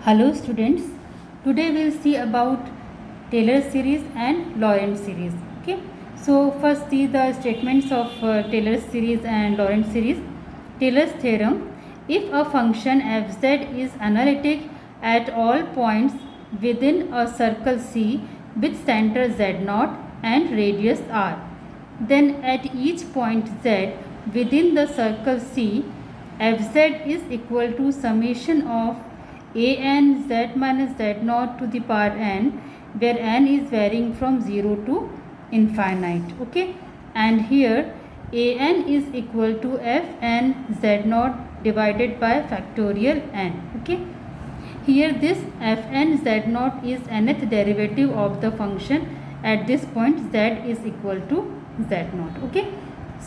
Hello students, today we will see about Taylor series and Lorentz series. Okay, so first see the statements of Taylor series and Lorentz series. Taylor's theorem: if a function fz is analytic at all points within a circle C with center z0 and radius r, then at each point z within the circle C, fz is equal to summation of an z minus z0 to the power n, where n is varying from 0 to infinite. Okay, and here an is equal to fn z0 divided by factorial n. Okay, here this fn z0 is nth derivative of the function at this point z is equal to z0. Okay,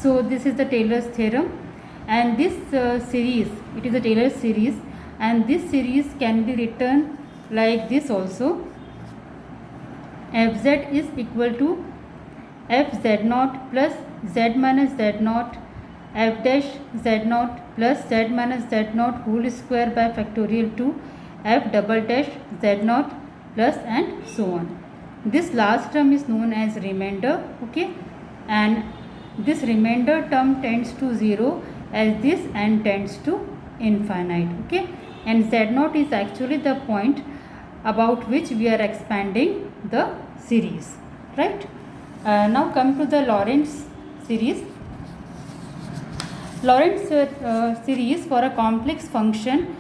so this is the Taylor's theorem, and this series, it is a Taylor series, and this series can be written like this also: fz is equal to fz0 plus z minus z0 f dash z0 plus z minus z0 whole square by factorial 2 f double dash z0 plus and so on. This last term is known as remainder. Okay, and this remainder term tends to 0 as this n tends to infinite. Okay, and z0 is actually the point about which we are expanding the series, right? Now come to the Lorentz series. Lorentz series for a complex function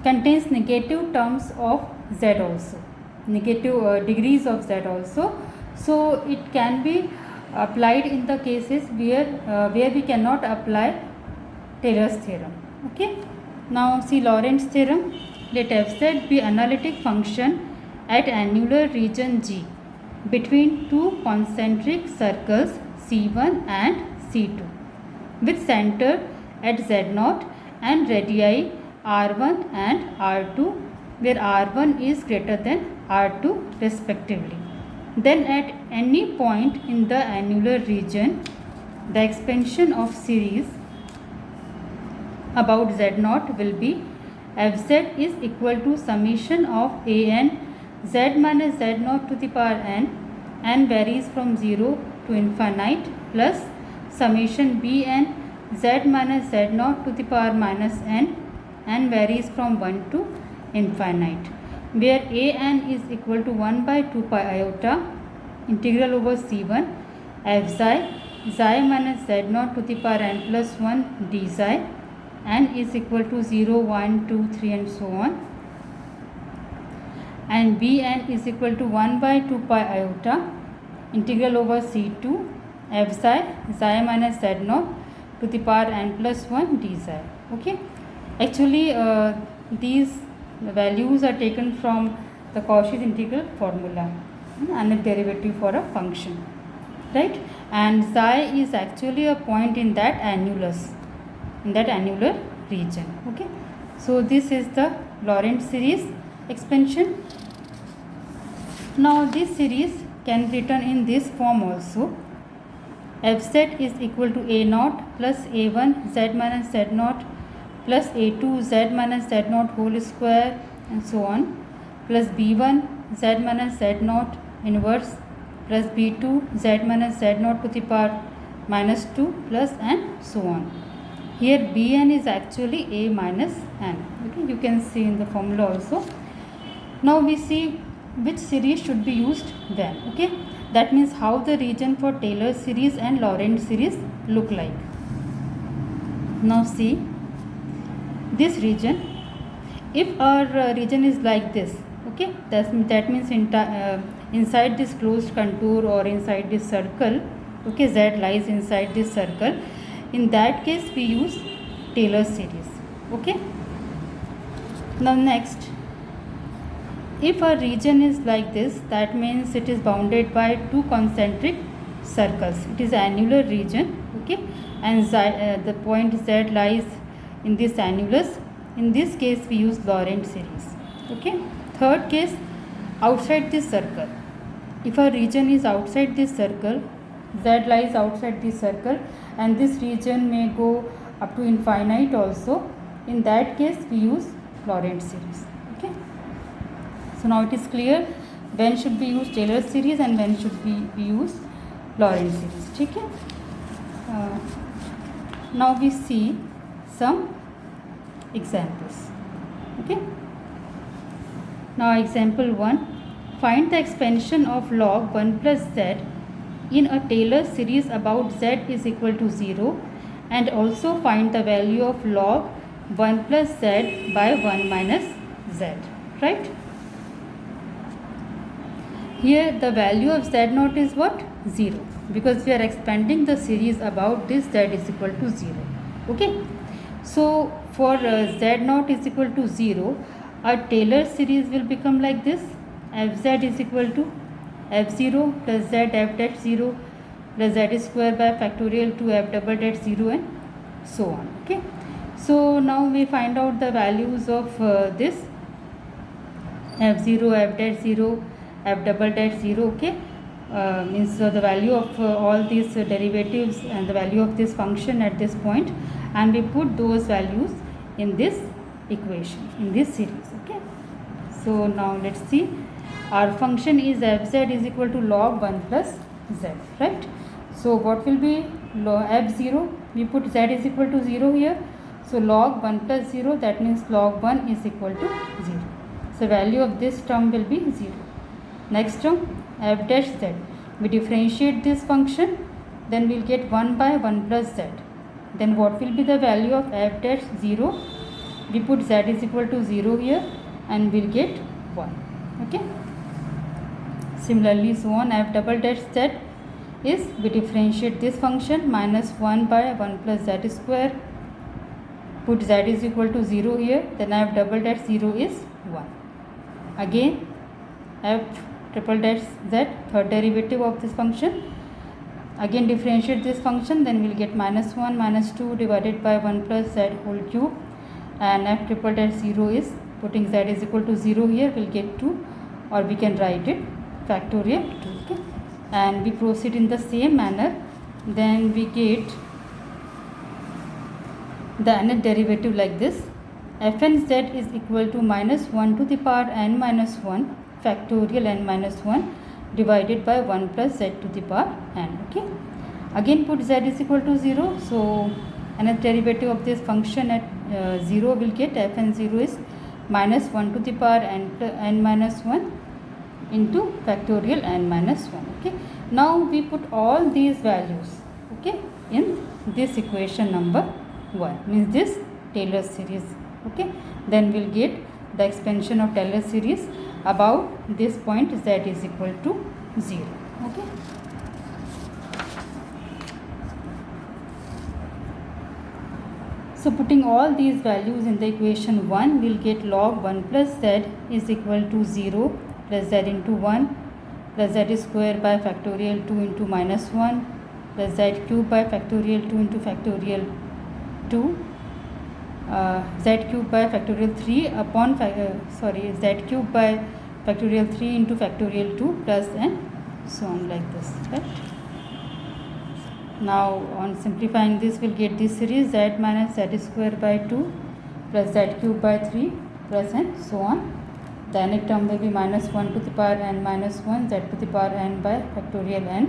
contains negative terms of z also, negative degrees of z also. So it can be applied in the cases where we cannot apply Taylor's theorem. Okay, now see Lorentz theorem. Let fz be analytic function at annular region G between two concentric circles C1 and C2 with center at Z0 and radii R1 and R2, where R1 is greater than R2 respectively. Then at any point in the annular region, the expansion of series about Z0 will be fz is equal to summation of an z minus z0 to the power n varies from 0 to infinite, plus summation bn z minus z0 to the power minus n varies from 1 to infinite, where an is equal to 1 by 2 pi iota integral over c1 f xi minus z0 to the power n plus 1 d xi, n is equal to 0, 1, 2, 3 and so on, and bn is equal to 1 by 2 pi iota integral over c2 f xi minus z0 to the power n plus 1 d xi. Okay, actually these values are taken from the Cauchy's integral formula, nth derivative for a function, right? And xi is actually a point in that annulus, in that annular region. Okay, so this is the Lorentz series expansion. Now this series can be written in this form also: fz is equal to a0 plus a1 z minus z0 plus a2 z minus z0 whole square and so on, plus b1 z minus z0 inverse plus b2 z minus z0 to the power minus 2 plus and so on. Here bn is actually a minus n. Okay, you can see in the formula also. Now we see which series should be used when. Okay, that means how the region for Taylor series and Lorentz series look like. Now see this region. If our region is like this, okay, that means inside this closed contour or inside this circle, okay, z lies inside this circle. In that case we use Taylor series. Okay, now next, if a region is like this, that means it is bounded by two concentric circles. It is annular region. Okay, and the point z lies in this annulus. In this case we use Lorentz series. Okay, third case, outside this circle. If a region is outside this circle, z lies outside this circle, and this region may go up to infinite also. In that case we use Lorentz series. Okay, so now it is clear when should we use Taylor series and when should we use Laurent series. ठीक है. Now we see some examples. Okay, now example 1, find the expansion of log 1 plus z in a Taylor series about z is equal to 0, and also find the value of log 1 plus z by 1 minus z. Right, here the value of z naught is what? 0, because we are expanding the series about this z is equal to 0. Okay, so for z naught is equal to 0, a Taylor series will become like this: fz is equal to f0 plus z f dash 0 plus z square by factorial to f double dash 0 and so on. Okay, so now we find out the values of this f0, f dash 0, f double dash 0. Okay, means the value of all these derivatives and the value of this function at this point, and we put those values in this equation, in this series. Okay, so now let's see. Our function is fz is equal to log 1 plus z, right? So what will be f0? We put z is equal to 0 here. So log 1 plus 0, that means log 1 is equal to 0. So value of this term will be 0. Next term, f dash z. We differentiate this function, then we'll get 1 by 1 plus z. Then what will be the value of f dash 0? We put z is equal to 0 here and we'll get 1. Okay, similarly so on. F double dash z is, we differentiate this function, minus 1 by 1 plus z square, put z is equal to 0 here, then f double dash 0 is 1. Again f triple dash z, third derivative of this function, again differentiate this function, then we'll get minus 1 minus 2 divided by 1 plus z whole cube, and f triple dash 0 is, putting z is equal to 0 here, we'll get 2, or we can write it factorial 2. Okay, and we proceed in the same manner, then we get the nth derivative like this: fn z is equal to minus 1 to the power n minus 1 factorial n minus 1 divided by 1 plus z to the power n. Okay, again put z is equal to 0, so nth derivative of this function at 0 will get fn 0 is minus 1 to the power n minus 1 into factorial n minus 1. Okay, now we put all these values, okay, in this equation number 1, means this Taylor series. Okay, then we'll get the expansion of Taylor series about this point z is equal to 0. Okay, so putting all these values in the equation 1, we'll get log 1 plus z is equal to 0 plus z into 1 plus z square by factorial 2 into minus 1 plus z cube by factorial 2 into factorial 2, z cube by factorial 3 upon z cube by factorial 3 into factorial 2 plus and so on like this. Right, now on simplifying this, we'll get this series z minus z square by 2 plus z cube by 3 plus and so on. The nth term will be minus 1 to the power n minus 1 z to the power n by factorial n.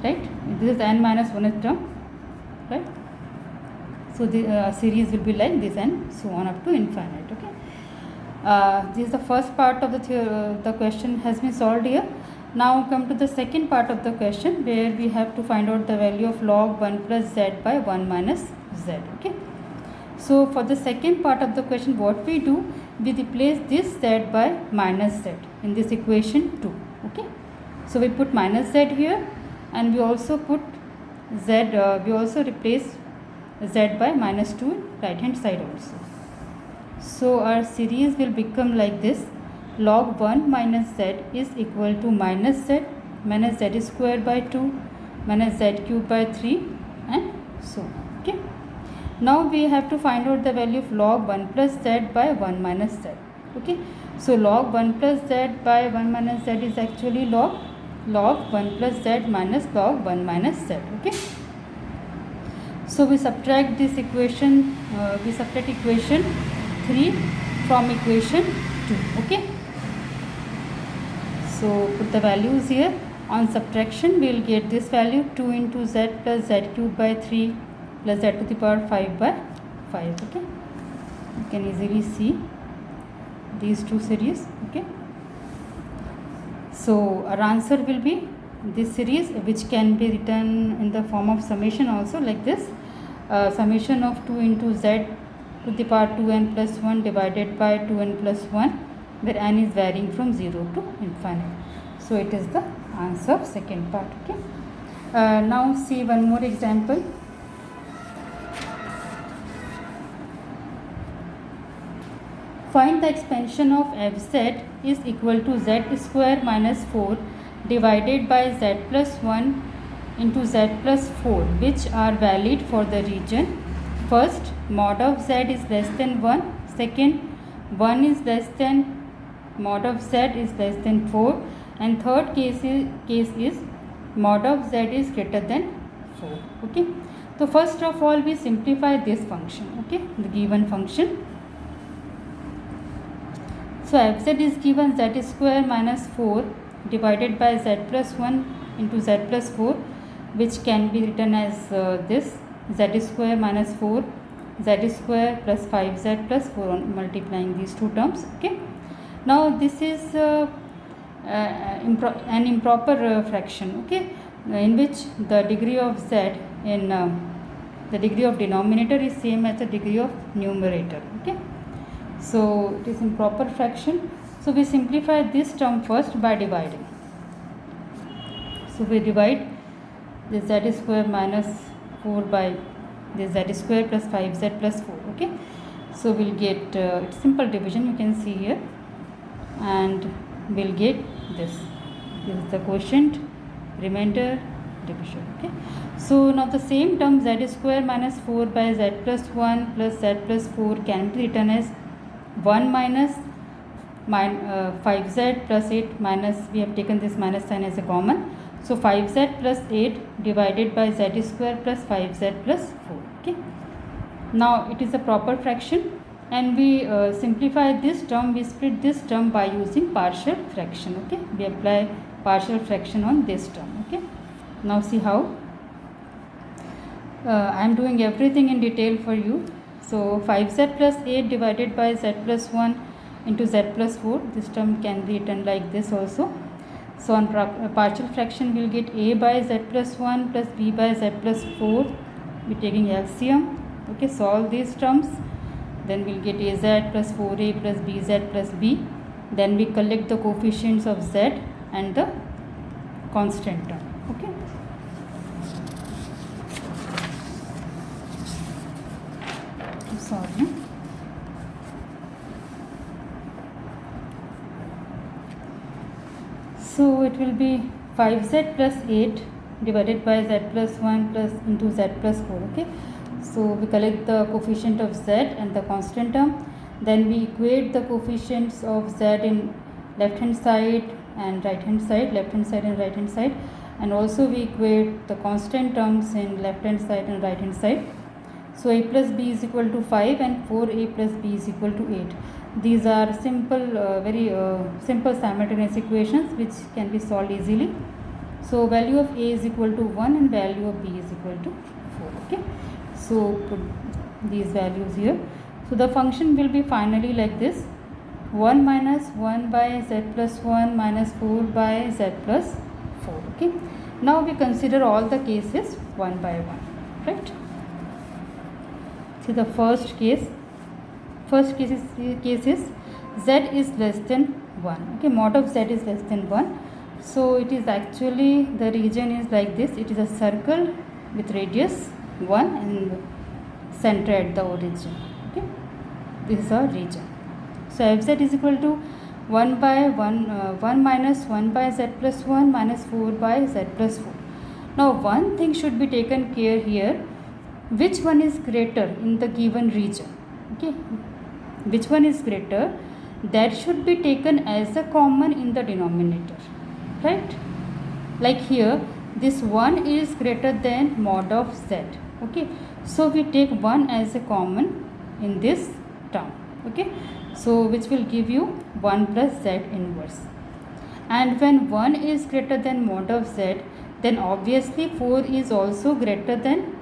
Right, this is n minus 1th term. Right, so the series will be like this and so on up to infinite. Okay, this is the first part of the question has been solved here. Now come to the second part of the question, where we have to find out the value of log 1 plus z by 1 minus z. Okay, so for the second part of the question, what we do, we replace this z by minus z in this equation 2. Okay, so we put minus z here, and we also put z, we also replace z by minus 2 right hand side also. So our series will become like this: log 1 minus z is equal to minus z square by 2 minus z cube by 3 and so on. Okay, now we have to find out the value of log 1 plus z by 1 minus z. Okay, so log 1 plus z by 1 minus z is actually log 1 plus z minus log 1 minus z. Okay, so we subtract this equation, we subtract equation 3 from equation 2. Okay, so put the values here. On subtraction we will get this value 2 into z plus z cube by 3 plus z to the power 5 by 5. Okay, you can easily see these two series. Okay, so our answer will be this series, which can be written in the form of summation also, like this. Summation of 2 into z to the power 2n plus 1 divided by 2n plus 1, where n is varying from 0 to infinite. So it is the answer of second part. Okay, now see one more example. Find the expansion of fz is equal to z square minus 4 divided by z plus 1 into z plus 4, which are valid for the region. First, mod of z is less than 1. Second, 1 is less than mod of z is less than 4. And third case is mod of z is greater than 4. Okay, so first of all we simplify this function. Okay, the given function. So fz is given z square minus 4 divided by z plus 1 into z plus 4, which can be written as this: z square minus 4 z square plus 5z plus 4 on multiplying these two terms. Okay, now this is an improper fraction. Okay, in which the degree of z in the degree of denominator is same as the degree of numerator. Okay, so it is improper fraction. So we simplify this term first by dividing. So we divide this z square minus 4 by this z square plus 5z plus 4. Okay, so we'll get simple division, you can see here, and we'll get this is the quotient, remainder, division. Okay, so now the same term z square minus 4 by z plus 1 plus z plus 4 can be written as 1 minus 5z plus 8 minus, we have taken this minus sign as a common, so 5z plus 8 divided by z square plus 5z plus 4. Okay, now it is a proper fraction, and we simplify this term, we split this term by using partial fraction. Okay, we apply partial fraction on this term. Okay, now see how. I am doing everything in detail for you. So 5z plus 8 divided by z plus 1 into z plus 4, this term can be written like this also. So on partial fraction we will get a by z plus 1 plus b by z plus 4, we are taking LCM. Okay, solve these terms, then we will get az plus 4a plus bz plus b. Then we collect the coefficients of z and the constant term. Okay, sorry. So it will be 5z plus 8 divided by z plus 1 plus into z plus 4. Okay, so we collect the coefficient of z and the constant term, then we equate the coefficients of z in left hand side and right hand side, left hand side and right hand side, and also we equate the constant terms in left hand side and right hand side. So a plus b is equal to 5 and 4a plus b is equal to 8. These are simple, very simple simultaneous equations which can be solved easily. So value of a is equal to 1 and value of b is equal to 4. Okay, so put these values here. So the function will be finally like this: 1 minus 1 by z plus 1 minus 4 by z plus 4. Okay, now we consider all the cases one by one, right? See the first case is z is less than 1. Okay, mod of z is less than 1. So it is actually, the region is like this: it is a circle with radius 1 and center at the origin. Okay, this is our region. So fz is equal to 1 minus 1 by z plus 1 minus 4 by z plus 4. Now one thing should be taken care here: which one is greater in the given region? Okay, which one is greater, that should be taken as a common in the denominator, right? Like here, this 1 is greater than mod of z. Okay, so we take 1 as a common in this term. Okay, So which will give you 1 plus z inverse. And when 1 is greater than mod of z, then obviously 4 is also greater than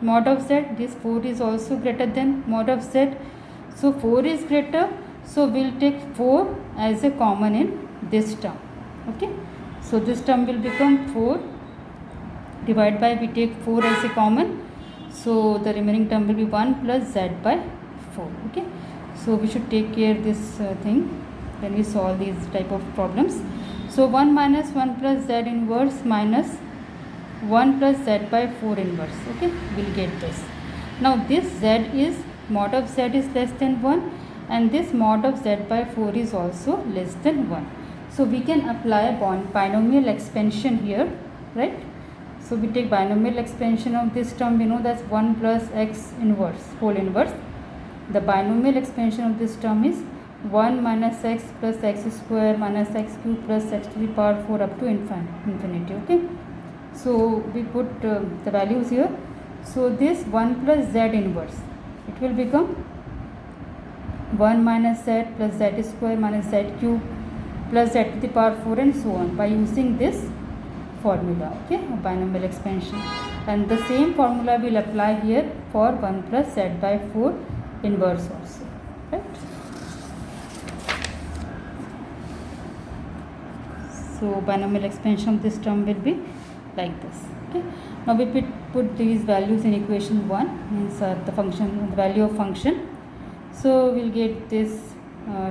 mod of z. This 4 is also greater than mod of z. So 4 is greater, so we'll take 4 as a common in this term. Okay, so this term will become 4 divided by, we take 4 as a common, so the remaining term will be 1 plus z by 4. Okay, so we should take care this thing when we solve these type of problems. So 1 minus 1 plus z inverse minus 1 plus z by 4 inverse. Okay, we'll get this. Now this z is, mod of z is less than 1, and this mod of z by 4 is also less than 1. So we can apply binomial expansion here, right? So we take binomial expansion of this term, we know that's 1 plus x inverse, whole inverse. The binomial expansion of this term is 1 minus x plus x square minus x cube plus x to the power 4 up to infinity. Okay, so we put the values here. So this 1 plus z inverse, it will become 1 minus z plus z square minus z cube plus z to the power 4 and so on by using this formula. Okay, binomial expansion, and the same formula will apply here for 1 plus z by 4 inverse also, right? So binomial expansion of this term will be like this. Okay, now we put these values in equation 1, means the function, the value of function. So we'll get this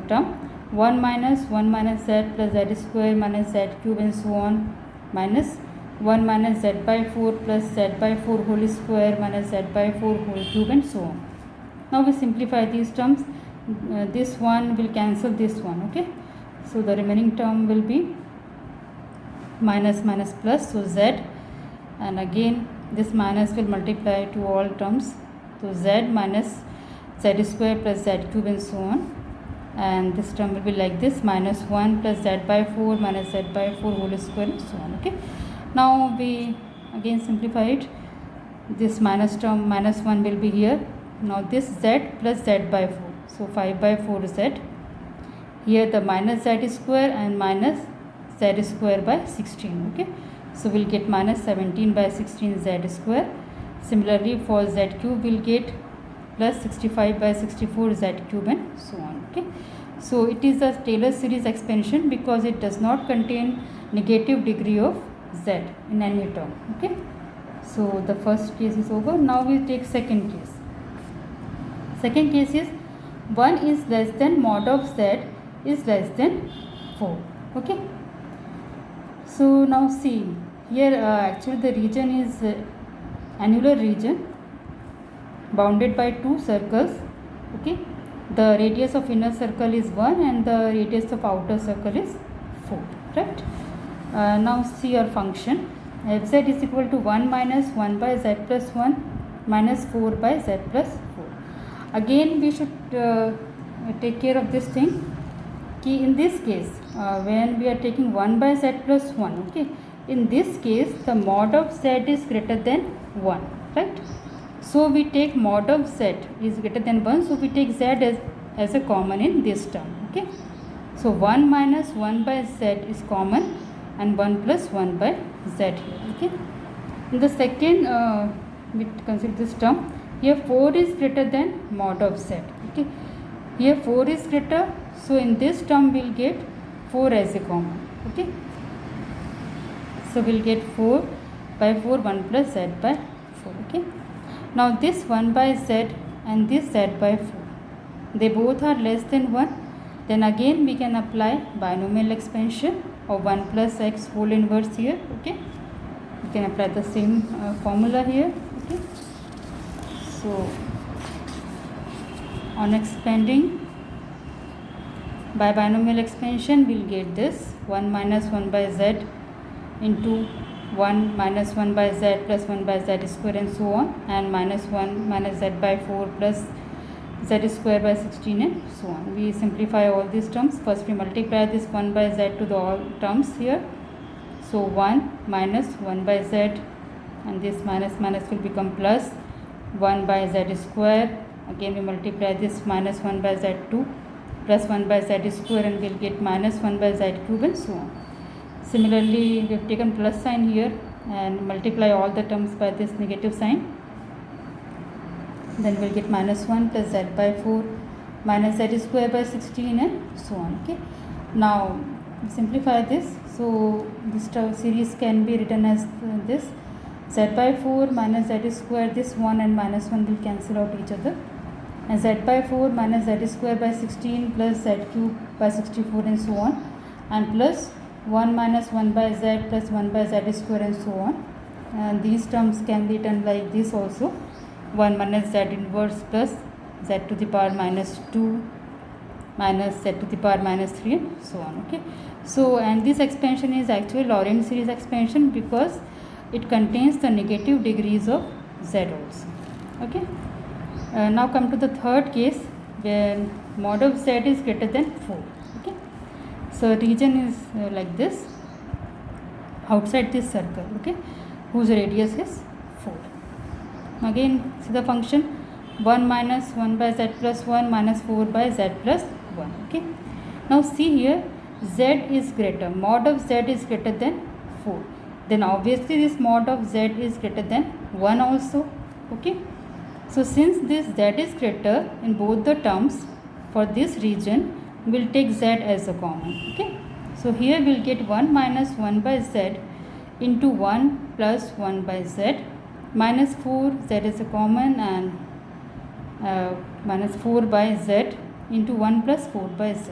term 1 minus z plus z square minus z cube and so on, minus 1 minus z by 4 plus z by 4 whole square minus z by 4 whole cube and so on. Now we simplify these terms. This one will cancel this one. Okay, so the remaining term will be minus minus plus, so z, and again this minus will multiply to all terms, so z minus z square plus z cube and so on, and this term will be like this, minus 1 plus z by 4 minus z by 4 whole square and so on. Okay, now we again simplify it. This minus term, minus 1 will be here. Now this z plus z by 4, so 5 by 4 z, here the minus z square and minus z square by 16. Okay, so we'll get minus 17 by 16 z square. Similarly for z cube we'll get plus 65 by 64 z cube and so on. Okay, so it is a Taylor series expansion because it does not contain negative degree of z in any term. Okay, so the first case is over. Now we take second case. Second case is 1 is less than mod of z is less than 4. Okay, so now see here, actually the region is annular region bounded by two circles. Okay, the radius of inner circle is 1 and the radius of outer circle is 4, right? Now see your function, fz is equal to 1 minus 1 by z plus 1 minus 4 by z plus 4. Again we should take care of this thing, कि in this case when we are taking 1 by z plus 1, okay, in this case the mod of z is greater than 1, right? So we take mod of z is greater than 1, so we take z as a common in this term. Okay, so 1 minus 1 by z is common and 1 plus 1 by z here. Okay, in the second we consider this term, here 4 is greater than mod of z. Okay, here 4 is greater, so in this term we'll get 4 as a common. Okay, so we'll get 4 by 4 1 plus z by 4. Okay, now this 1 by z and this z by 4, they both are less than 1, then again we can apply binomial expansion of 1 plus x whole inverse here. Okay, we can apply the same formula here. Okay, so on expanding by binomial expansion we'll get this 1 minus 1 by z into 1 minus 1 by z plus 1 by z square and so on, and minus 1 minus z by 4 plus z square by 16 and so on. We simplify all these terms. First we multiply this 1 by z to the all terms here, so 1 minus 1 by z, and this minus minus will become plus 1 by z square. Again we multiply this minus 1 by z to plus 1 by z square, and we'll get minus 1 by z cube, and so on. Similarly, we have taken plus sign here and multiply all the terms by this negative sign. Then we'll get minus 1 plus z by 4 minus z square by 16, and so on. Okay. Now simplify this. So this series can be written as this: z by 4 minus z square, this 1 and minus 1 will cancel out each other, and z by 4 minus z square by 16 plus z cube by 64, and so on, and plus 1 minus 1 by z plus 1 by z square, and so on. And these terms can be written like this also: 1 minus z inverse plus z to the power minus 2 minus z to the power minus 3, and so on. Okay. So, and this expansion is actually Lorentz series expansion because it contains the negative degrees of z also. Okay. Now come to the third case where mod of z is greater than 4. Okay. So region is like this, outside this circle, okay, whose radius is 4. Again see the function: 1 minus 1 by z plus 1 minus 4 by z plus 1. Okay. Now see here, z is greater, mod of z is greater than 4. Then obviously this mod of z is greater than 1 also. Okay. So since this z is greater in both the terms, for this region we'll take z as a common. Okay. So here we'll get 1 minus 1 by z into 1 plus 1 by z minus 4, z is a common, and minus 4 by z into 1 plus 4 by z.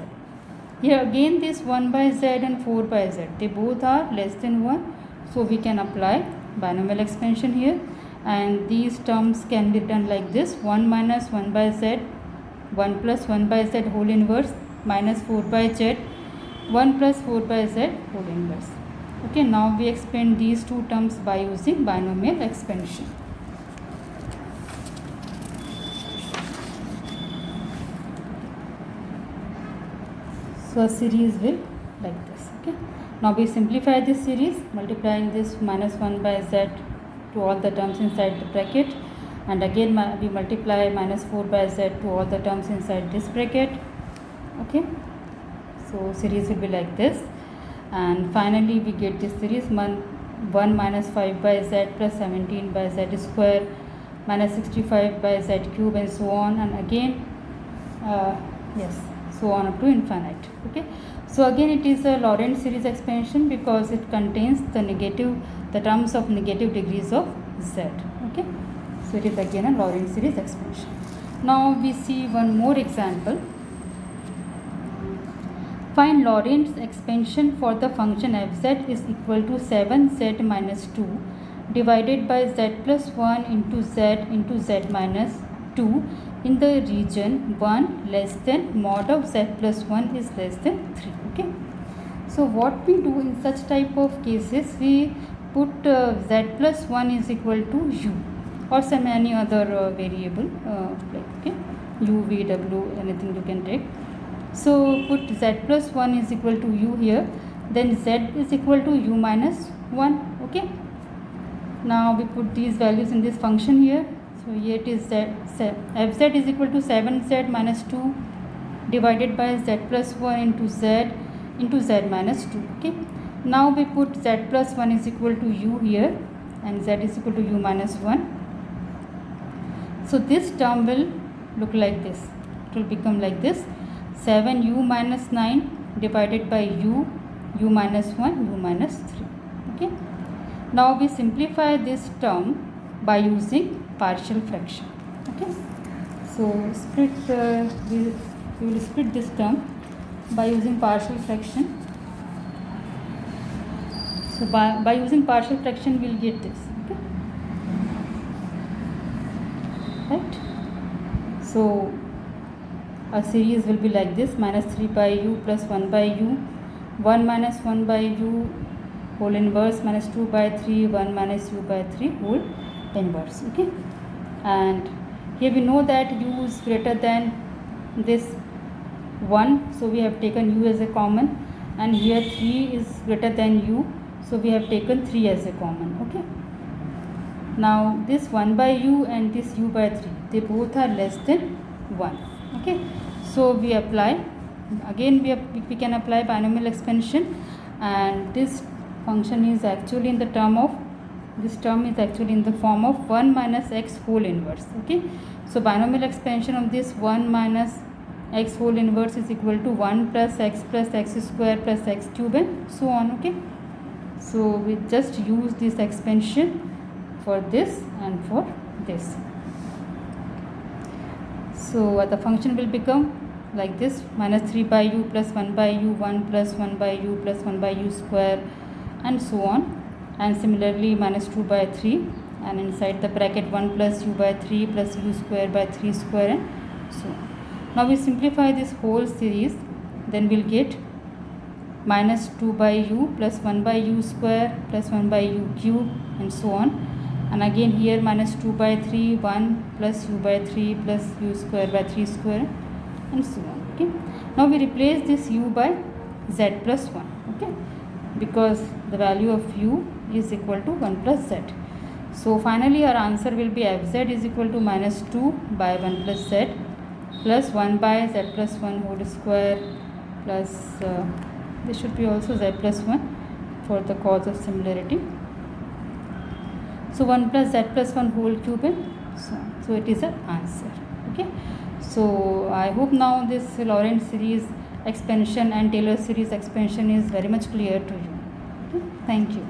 Here again this 1 by z and 4 by z, they both are less than 1. So we can apply binomial expansion here, and these terms can be written like this: 1 minus 1 by z, 1 plus 1 by z whole inverse, minus 4 by z, 1 plus 4 by z whole inverse. Okay, now we expand these two terms by using binomial expansion. So a series will like this. Okay. Now we simplify this series, multiplying this minus 1 by z to all the terms inside the bracket, and again we multiply minus 4 by z to all the terms inside this bracket. Okay. So series will be like this, and finally we get this series: 1 minus 5 by z plus 17 by z square minus 65 by z cube, and so on, and again so on up to infinite. Okay. So again it is a Lorentz series expansion because it contains the terms of negative degrees of z. Okay. So it is again a Lorentz series expansion. Now we see one more example. Find Lorentz expansion for the function fz is equal to 7z minus 2 divided by z plus 1 into z minus 2 in the region 1 less than mod of z plus 1 is less than 3. Okay. So what we do in such type of cases, we put z plus 1 is equal to u or some any other variable like okay, u, v, w, anything you can take. So put z plus 1 is equal to u here, then z is equal to u minus 1. Okay. Now we put these values in this function here. So here it is fz is equal to 7z minus 2 divided by z plus 1 into z minus 2. Okay. Now we put z plus 1 is equal to u here, and z is equal to u minus 1. So this term will look like this. It will become like this: 7u minus 9 divided by u minus 1, u minus 3. Okay. Now we simplify this term by using partial fraction. Okay. So we will split this term by using partial fraction. So by using partial fraction we will get this. Okay. Right. So a series will be like this: minus 3 by u plus 1 by u, 1 minus 1 by u whole inverse, minus 2 by 3, 1 minus u by 3 whole inverse. Okay. And here we know that u is greater than this 1, so we have taken u as a common, and here 3 is greater than u, so we have taken 3 as a common. Okay. Now this 1 by u and this u by 3, they both are less than 1. Okay. So we apply again we can apply binomial expansion, and this function is actually in the term of, this term is actually in the form of 1 minus x whole inverse. Okay, so binomial expansion of this 1 minus x whole inverse is equal to 1 plus x square plus x cube and so on. Okay, so we just use this expansion for this and for this. So the function will become like this: minus 3 by u plus 1 by u, 1 plus 1 by u plus 1 by u square and so on, and similarly minus 2 by 3, and inside the bracket 1 plus u by 3 plus u square by 3 square and so on. Now we simplify this whole series, then we'll get minus 2 by u plus 1 by u square plus 1 by u cube and so on, and again here minus 2 by 3, 1 plus u by 3 plus u square by 3 square and so on. Okay, now we replace this u by z plus 1. Okay, because the value of u is equal to 1 plus z. So finally our answer will be fz is equal to minus 2 by 1 plus z plus 1 by z plus 1 whole square plus this should be also z plus 1 for the cause of similarity. So 1 plus z plus 1 whole cube and so on. So it is an answer. Okay, so I hope now this Laurent series expansion and Taylor series expansion is very much clear to you. Okay? Thank you.